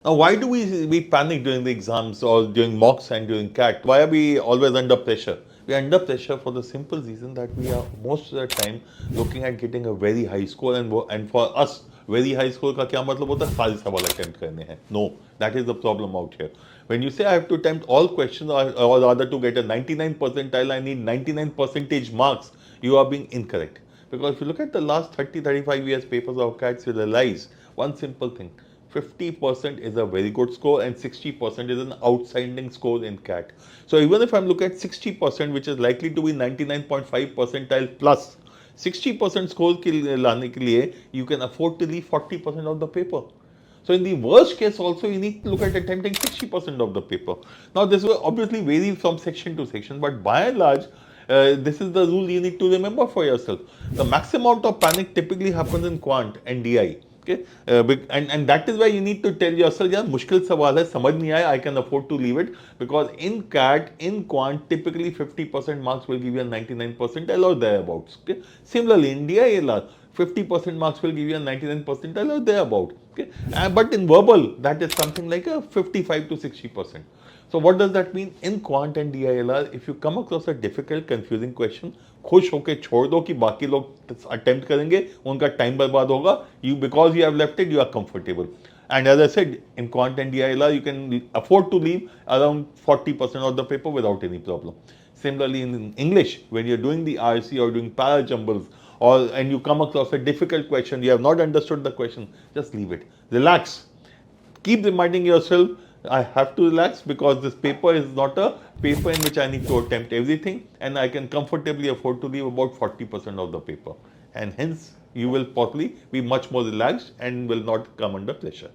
Now, why do we panic during the exams or during mocks and during CAT? Why are we always under pressure? We are under pressure for the simple reason that we are most of the time looking at getting a very high score, and for us, very high score का क्या मतलब होता है? सारे सवाल attempt करने हैं. No, that is the problem out here. When you say I have to attempt all questions, or rather to get a 99 percentile, I need 99 percentage marks, you are being incorrect. Because if you look at the last 30, 35 years papers of CATs, you realize one simple thing. 50% is a very good score and 60% is an outstanding score in CAT. So even if I'm looking at 60%, which is likely to be 99.5 percentile plus, 60% score लाने के लिए you can afford to leave 40% of the paper. So in the worst case also, you need to look at attempting 60% of the paper. Now this will obviously vary from section to section, but by and large, this is the rule you need to remember for yourself. The maximum amount of panic typically happens in quant and DI. Okay, and that is why you need to tell yourself, yeah, मुश्किल सवाल है, समझ नहीं आया, I can afford to leave it, because in CAT, in quant, typically 50% marks will give you a 99 percentile or thereabouts. Okay, similarly in DILR, 50% marks will give you a 99 percentile or thereabout. Okay, but in verbal, that is something like a 55 to 60%. So what does that mean? In quant and DILR, if you come across a difficult, confusing question, खुश होके छोड़ दो कि बाकी लोग attempt करेंगे, उनका time बर्बाद होगा. You, because you have left it, you are comfortable. And as I said, in quant and DILR, you can afford to leave around 40% of the paper without any problem. Similarly, in English, when you're doing the RC or doing para jumbles, and you come across a difficult question, you have not understood the question, just leave it. Relax. Keep reminding yourself, I have to relax because this paper is not a paper in which I need to attempt everything, and I can comfortably afford to leave about 40% of the paper. And hence, you will probably be much more relaxed and will not come under pressure.